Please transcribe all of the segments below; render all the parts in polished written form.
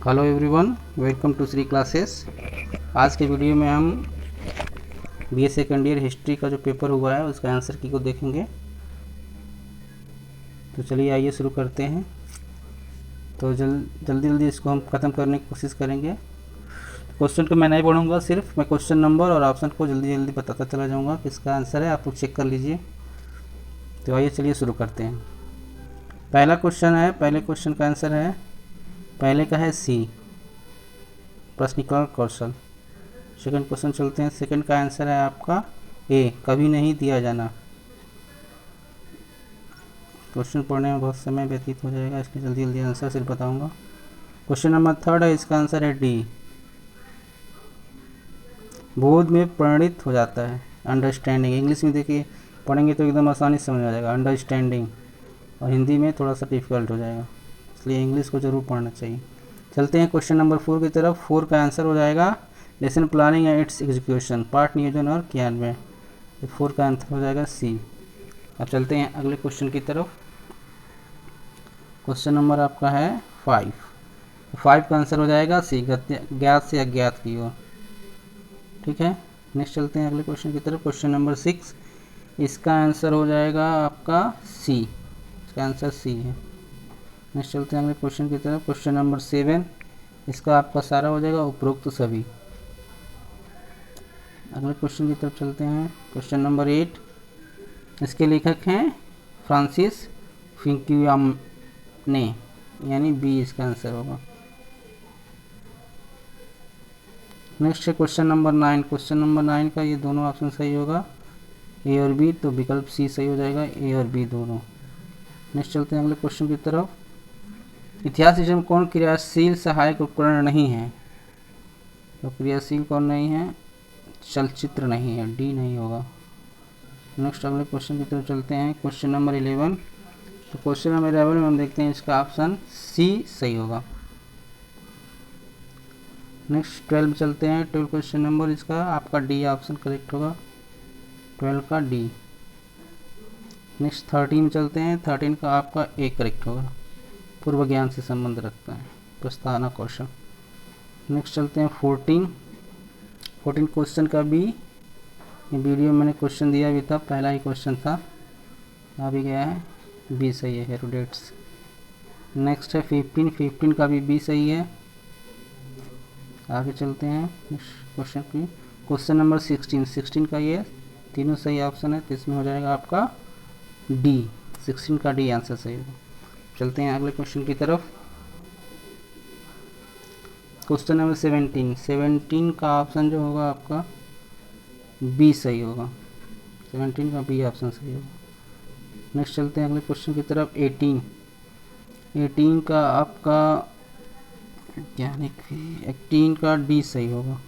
Hello everyone, welcome to Shri classes. आज के video में हम बीए सेकेंड ईयर हिस्ट्री का जो पेपर हुआ है उसका आंसर की को देखेंगे। तो चलिए आइए शुरू करते हैं। तो जल्दी इसको हम ख़त्म करने की कोशिश करेंगे। क्वेश्चन को मैं नहीं पढ़ूंगा, सिर्फ मैं क्वेश्चन नंबर और ऑप्शन को जल्दी बताता चला जाऊंगा किसका आंसर है, आप लोग चेक कर लीजिए। तो आइए चलिए शुरू करते हैं। पहला क्वेश्चन है, पहले क्वेश्चन का आंसर है, पहले का है सी, प्रश्निकरण कौशल। सेकंड क्वेश्चन चलते हैं, सेकंड का आंसर है आपका ए, कभी नहीं दिया जाना। क्वेश्चन पढ़ने में बहुत समय व्यतीत हो जाएगा, इसलिए जल्दी आंसर सिर्फ बताऊंगा। क्वेश्चन नंबर थर्ड है, इसका आंसर है डी, बोध में परिणित हो जाता है। अंडरस्टैंडिंग, इंग्लिश में देखिए पढ़ेंगे तो एकदम आसानी से समझ आ जाएगा अंडरस्टैंडिंग, और हिंदी में थोड़ा सा डिफिकल्ट हो जाएगा, इसलिए इंग्लिश को ज़रूर पढ़ना चाहिए। चलते हैं क्वेश्चन नंबर 4 की तरफ। 4 का आंसर हो जाएगा lesson planning and it's execution, पाठ नियोजन और क्रियान्वयन। 4 का आंसर हो जाएगा सी। अब चलते हैं अगले क्वेश्चन की तरफ। क्वेश्चन नंबर आपका है 5। 5 का आंसर हो जाएगा सी, ज्ञात से अज्ञात की ओर। ठीक है, नेक्स्ट चलते हैं अगले क्वेश्चन की तरफ। क्वेश्चन नंबर 6, इसका आंसर हो जाएगा आपका सी, इसका आंसर सी है। नेक्स्ट चलते हैं अगले क्वेश्चन की तरफ। क्वेश्चन नंबर 7, इसका आपका सारा हो जाएगा उपरोक्त सभी। अगले क्वेश्चन की तरफ चलते हैं। क्वेश्चन नंबर 8, इसके लेखक हैं फ्रांसिस फिंक्यूआने, यानी बी इसका आंसर होगा। नेक्स्ट है क्वेश्चन नंबर 9। क्वेश्चन नंबर 9 का ये दोनों ऑप्शन सही होगा, ए और बी, तो विकल्प सी सही हो जाएगा, ए और बी दोनों। नेक्स्ट चलते हैं अगले क्वेश्चन की तरफ। इतिहास में कौन क्रियाशील सहायक उपकरण नहीं है? तो क्रियाशील कौन नहीं है? चलचित्र नहीं है, डी नहीं होगा। नेक्स्ट अगले क्वेश्चन की तरफ चलते हैं। Question number 11। तो क्वेश्चन नंबर 11 में हम देखते हैं इसका ऑप्शन सी सही होगा। नेक्स्ट 12 चलते हैं। 12 क्वेश्चन नंबर, इसका आपका डी ऑप्शन करेक्ट होगा, 12 का डी। नेक्स्ट 13 चलते हैं। 13 का आपका ए करेक्ट होगा, पूर्व ज्ञान से संबंध रखता है, प्रस्तावना कौशल। नेक्स्ट चलते हैं 14 क्वेश्चन का बी। ये वीडियो मैंने क्वेश्चन दिया भी था, पहला ही क्वेश्चन था, आ भी गया है, बी सही है, हेरोडेट्स। नेक्स्ट है 15 का भी बी सही है। आगे चलते हैं नेक्स्ट क्वेश्चन की। क्वेश्चन नंबर 16 का ये तीनों सही ऑप्शन है, तो इसमें हो जाएगा आपका डी, 16 का डी आंसर सही होगा। चलते हैं अगले क्वेश्चन की तरफ। क्वेश्चन नंबर 17 का ऑप्शन जो होगा आपका बी सही होगा, 17 का बी ऑप्शन सही होगा। नेक्स्ट चलते हैं अगले क्वेश्चन की तरफ। 18 का आपका वैज्ञानिक, 18 का डी सही होगा।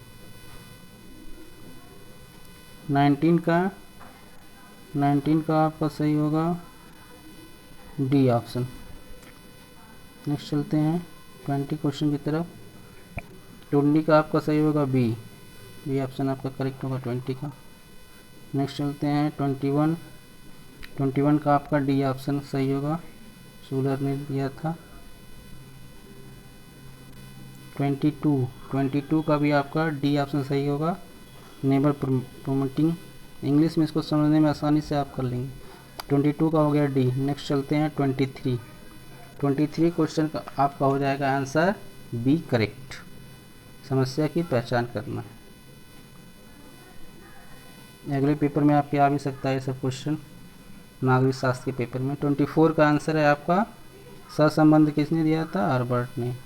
19 का आपका सही होगा डी ऑप्शन। नेक्स्ट चलते हैं 20 क्वेश्चन की तरफ। 20 का आपका सही होगा बी ऑप्शन आपका करेक्ट होगा 20 का। नेक्स्ट चलते हैं 21 का आपका डी ऑप्शन सही होगा, शूलर ने दिया था। 22 का भी आपका डी ऑप्शन सही होगा, नेबर प्रोमोटिंग। इंग्लिश में इसको समझने में आसानी से आप कर लेंगे। 22 का हो गया डी। नेक्स्ट चलते हैं 23 क्वेश्चन का आपका हो जाएगा आंसर बी करेक्ट, समस्या की पहचान करना। अगले पेपर में आपके आ भी सकता है सब क्वेश्चन, नागरिक शास्त्र के पेपर में। 24 का आंसर है आपका सहसंबंध किसने दिया था? हर्बर्ट ने।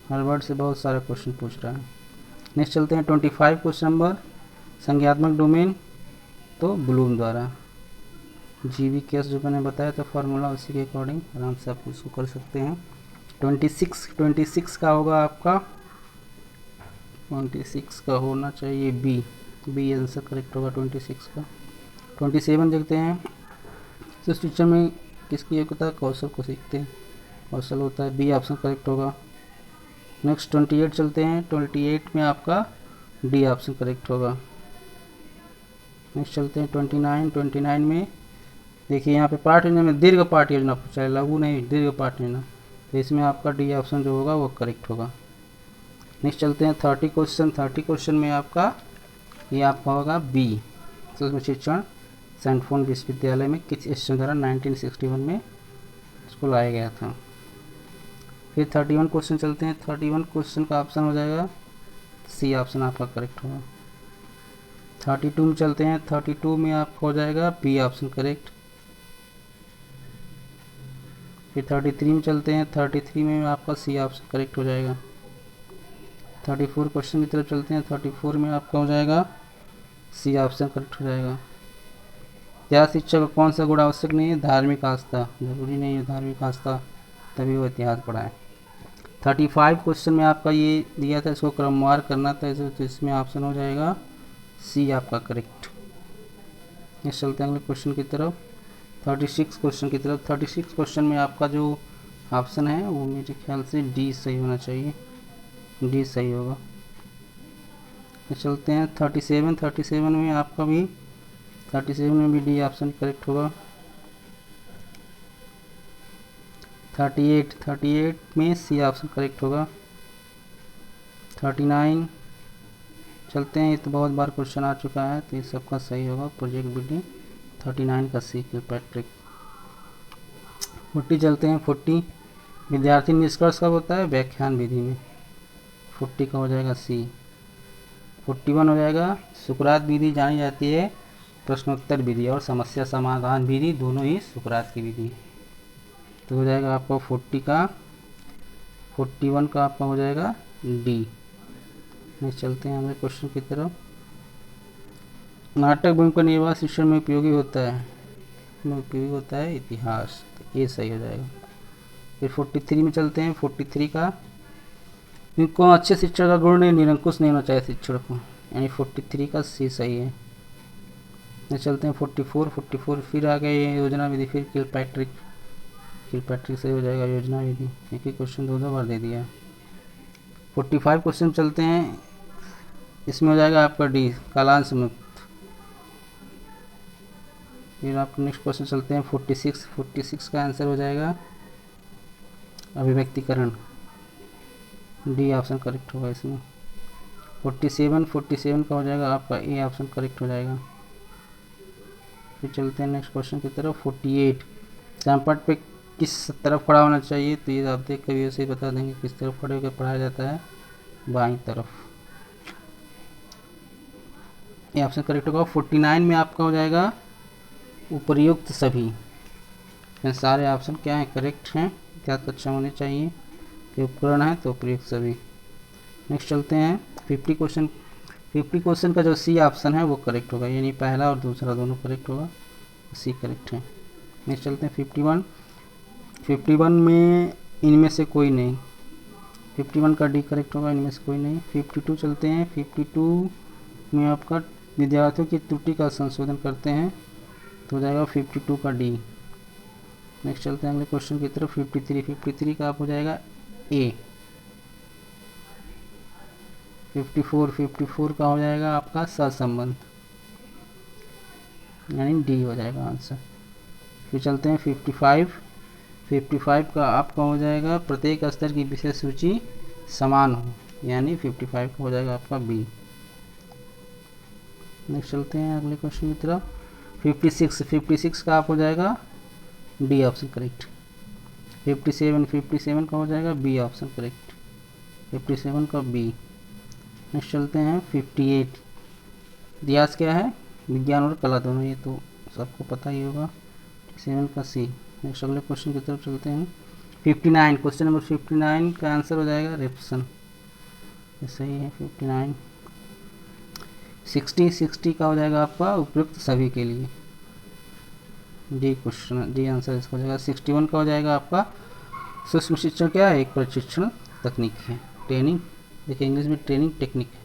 हर्बर्ट से बहुत सारा क्वेश्चन पूछ रहा है। नेक्स्ट चलते हैं 25 क्वेश्चन नंबर, संज्ञात्मक डोमेन, तो ब्लूम द्वारा। जीवी केस जो मैंने बताया था फार्मूला, उसी के अकॉर्डिंग आराम से आप इसको कर सकते हैं। 26 का होगा आपका, 26 का होना चाहिए बी आंसर करेक्ट होगा 26 का। 27 देखते हैं, इस टीचर में किसकी योग्यता? कौशल को सीखते हैं, कौशल होता है, बी ऑप्शन करेक्ट होगा। नेक्स्ट 28 चलते हैं। 28 में आपका डी ऑप्शन करेक्ट होगा। नेक्स्ट चलते हैं 29 में देखिए यहाँ पे पाठ योजना में दीर्घ पाठ योजना पूछा है, लघु नहीं, दीर्घ पाठ योजना, तो इसमें आपका डी ऑप्शन जो होगा वो करेक्ट होगा। नेक्स्ट चलते हैं 30 क्वेश्चन। 30 क्वेश्चन में आपका ये आपका होगा बी, सूक्ष्म शिक्षण सैंटफोर्ड विश्वविद्यालय में किस स्टेशन द्वारा 1961 में इसको लाया गया था। फिर 31 क्वेश्चन चलते हैं। 31 क्वेश्चन का ऑप्शन हो जाएगा सी ऑप्शन आपका करेक्ट होगा। 32 में चलते हैं। 32 में आपका हो जाएगा बी ऑप्शन करेक्ट। फिर 33 में चलते हैं। 33 में आपका सी ऑप्शन करेक्ट हो जाएगा। 34 क्वेश्चन की तरफ चलते हैं। 34 में आपका हो जाएगा सी ऑप्शन करेक्ट हो जाएगा। इतिहास शिक्षा का कौन सा गुण आवश्यक नहीं है? धार्मिक आस्था। जरूरी नहीं है धार्मिक आस्था तभी वो इतिहास पढ़ाए। 35 क्वेश्चन में आपका ये दिया था, इसको क्रमवार करना था, तो इसमें ऑप्शन हो जाएगा सी आपका करेक्ट। नेक्स्ट चलते हैं अगले क्वेश्चन की तरफ, 36 क्वेश्चन की तरफ। 36 क्वेश्चन में आपका जो ऑप्शन है वो मेरे ख्याल से डी सही होना चाहिए, डी सही होगा। चलते हैं 37। 37 में आपका भी 37 में भी डी ऑप्शन करेक्ट होगा। 38 में सी ऑप्शन करेक्ट होगा। 39 चलते हैं, ये तो बहुत बार क्वेश्चन आ चुका है तो ये सबका सही होगा, प्रोजेक्ट बिल्डिंग 39 का सी किलपैट्रिक। 40 चलते हैं। 40 विद्यार्थी निष्कर्ष कब होता है? व्याख्यान विधि में। 40 का हो जाएगा सी। 41 हो जाएगा सुकरात विधि जानी जाती है प्रश्नोत्तर विधि और समस्या समाधान विधि, दोनों ही सुकरात की विधि, तो हो जाएगा आपका 40 का 41 का आपका हो जाएगा डी। नेक्स्ट चलते हैं अगले क्वेश्चन की तरफ। नाटक भूमिका निर्वाह शिक्षण में उपयोगी होता है, में उपयोगी होता है इतिहास, तो ये सही हो जाएगा। फिर 43 में चलते हैं। 43 का इनको अच्छे शिक्षण का गुण निरंकुश नहीं होना चाहिए शिक्षण को, यानी 43 का सी सही है। नेक्स्ट चलते हैं 44 फिर आ गए योजना विधि, फिर किलपैट्रिक सही हो जाएगा योजना विधि, एक ही क्वेश्चन दो बार दे दिया। 45 क्वेश्चन चलते हैं, इसमें हो जाएगा आपका डी कालांश मुक्त। फिर आप नेक्स्ट क्वेश्चन चलते हैं 46 का आंसर हो जाएगा अभिव्यक्तिकरण, डी ऑप्शन करेक्ट होगा इसमें। 47 का हो जाएगा आपका ए ऑप्शन करेक्ट हो जाएगा। फिर चलते हैं नेक्स्ट क्वेश्चन की तरफ। 48 चैम्पट पे किस तरफ खड़ा होना चाहिए, तो ये आप देख कर भी ऐसे ही बता देंगे किस तरफ खड़े होकर पढ़ाया जाता है, बाईं तरफ, ये ऑप्शन करेक्ट होगा। 49 में आपका हो जाएगा उपर्युक्त सभी, सारे ऑप्शन क्या हैं करेक्ट हैं, क्या कक्षा होने चाहिए, ये उपकरण है तो उपयुक्त सभी। नेक्स्ट चलते हैं 50 क्वेश्चन का जो सी ऑप्शन है वो करेक्ट होगा, यानी पहला और दूसरा दोनों करेक्ट होगा, सी करेक्ट है। नेक्स्ट चलते हैं 51 में इनमें से कोई नहीं, 51 का डी करेक्ट होगा, इनमें से कोई नहीं। 52 चलते हैं। 52 में आपका विद्यार्थियों की त्रुटि का संशोधन करते हैं तो हो जाएगा 52 का डी। नेक्स्ट चलते हैं अगले क्वेश्चन की तरफ। 53 का आप हो जाएगा ए। 54 का हो जाएगा आपका सहसंबंध, यानी डी हो जाएगा आंसर। फिर चलते हैं 55 का आपका हो जाएगा प्रत्येक स्तर की विषय सूची समान हो, यानी 55 का हो जाएगा आपका बी। नेक्स्ट चलते हैं अगले क्वेश्चन की तरफ। 56 का आप हो जाएगा डी ऑप्शन करेक्ट। 57 का हो जाएगा बी ऑप्शन करेक्ट, 57 का बी। नेक्स्ट चलते हैं 58 इतिहास क्या है? विज्ञान और कला दोनों, ये तो सबको पता ही होगा, 7 का सी। नेक्स्ट अगले क्वेश्चन की तरफ चलते हैं। 59 क्वेश्चन नंबर 59 का आंसर हो जाएगा रेप्सन, सही है 59। 60 का हो जाएगा आपका उपयुक्त सभी के लिए, डी क्वेश्चन डी आंसर इसका हो जाएगा। 61 का हो जाएगा आपका सूक्ष्म शिक्षण क्या है? एक प्रशिक्षण तकनीक है, ट्रेनिंग, देखिए इंग्लिश में ट्रेनिंग टेक्निक है,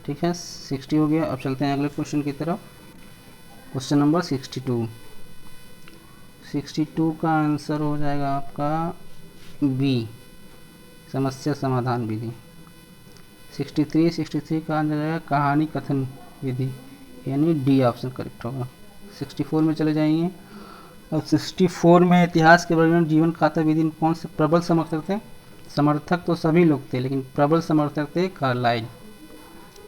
ठीक है। 60 हो गया। अब चलते हैं अगले क्वेश्चन की तरफ। क्वेश्चन नंबर 62 का आंसर हो जाएगा आपका बी समस्या समाधान विधि। 63 का आंसर जाएगा कहानी कथन विधि, यानी डी ऑप्शन करेक्ट होगा। 64 में चले जाएंगे। अब 64 में इतिहास के वर्णन जीवन खाता विधि कौन से प्रबल समर्थक थे? समर्थक तो सभी लोग थे, लेकिन प्रबल समर्थक थे कार्लाइल,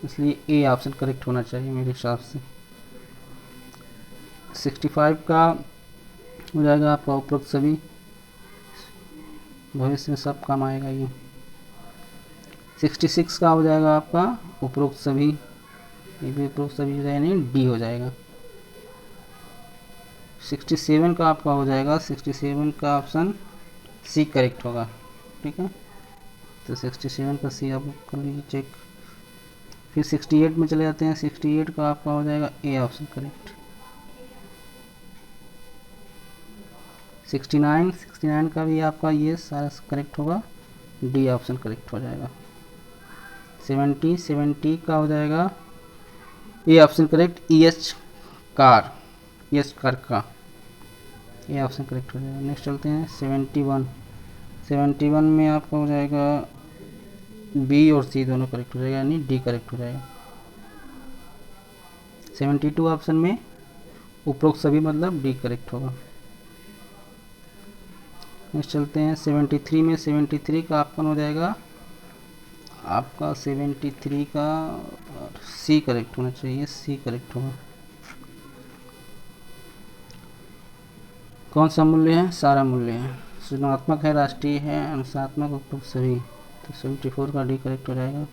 इसलिए ए ऑप्शन करेक्ट होना चाहिए मेरे हिसाब से। 65 का हो जाएगा आपका उपरोक्त सभी, भविष्य में सब काम आएगा ये। 66 का हो जाएगा आपका उपरोक्त सभी, ये भी उपरोक्त सभी हो जाएगा, नहीं डी हो जाएगा। 67 का आपका हो जाएगा, 67 का ऑप्शन सी करेक्ट होगा, ठीक है। तो 67 का सी आप कर लीजिए चेक। फिर 68 में चले जाते हैं, 68 का आपका हो जाएगा ए ऑप्शन करेक्ट। 69 का भी आपका ये सारा करेक्ट होगा, डी ऑप्शन करेक्ट हो जाएगा। 70 का हो जाएगा A option correct, H car का ये ऑप्शन करेक्ट हो जाएगा। नेक्स्ट चलते हैं 71 में आपका हो जाएगा बी और सी दोनों करेक्ट हो जाएगा, यानी डी करेक्ट हो जाएगा। 72 ऑप्शन में उपरोक्त सभी मतलब डी करेक्ट होगा। नेक्स्ट चलते हैं 73 में, 73 का आपका हो जाएगा आपका 73 का सी करेक्ट होना चाहिए, सी करेक्ट होगा। कौन सा मूल्य है? सारा मूल्य है। सृजनात्मक है, राष्ट्रीय है, अनुसात्मक, उपरोक्त सभी, तो 74 का डी करेक्ट हो जाएगा।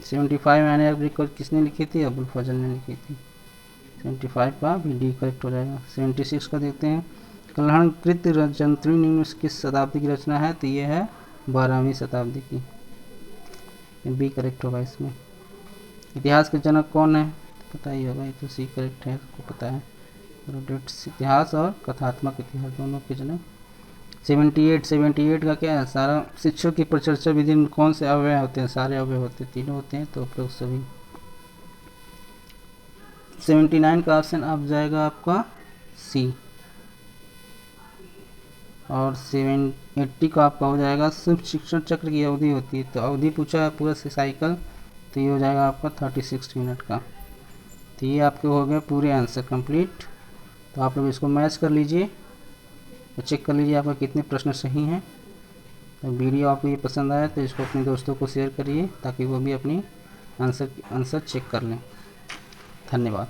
75 मैंने रिकॉर्ड किसने लिखी थी? अबुल फजल ने लिखी थी। 75 का भी डी करेक्ट हो जाएगा। 76 का देखते हैं, कल्याणकृत जंत्री निम्न किस शताब्दी की रचना है? तो ये है 12वीं शताब्दी की, बी करेक्ट होगा इसमें। इतिहास के जनक कौन है? पता ही होगा, ये तो सी करेक्ट है, सबको पता है। रोडेट्स इतिहास और कथात्मक इतिहास दोनों के जनक। 78 का क्या है? सारा शिक्षक की परिचर्चा विधि में कौन से अव्यय होते हैं? सारे अव्यय होते हैं, तीनों होते हैं, तो उपरोक्त सभी। 79 का ऑप्शन अब जाएगा आपका सी। और 80 का आपका हो जाएगा सिर्फ शिक्षण चक्र की अवधि होती है, तो अवधि पूछा है पूरा साइकिल, तो ये हो जाएगा आपका 36 मिनट का। तो ये आपके हो गए पूरे आंसर कंप्लीट। तो आप लोग इसको मैच कर लीजिए और चेक कर लीजिए आपका कितने प्रश्न सही हैं। तो वीडियो आपको ये पसंद आया तो इसको अपने दोस्तों को शेयर करिए, ताकि वो भी अपनी आंसर चेक कर लें। धन्यवाद।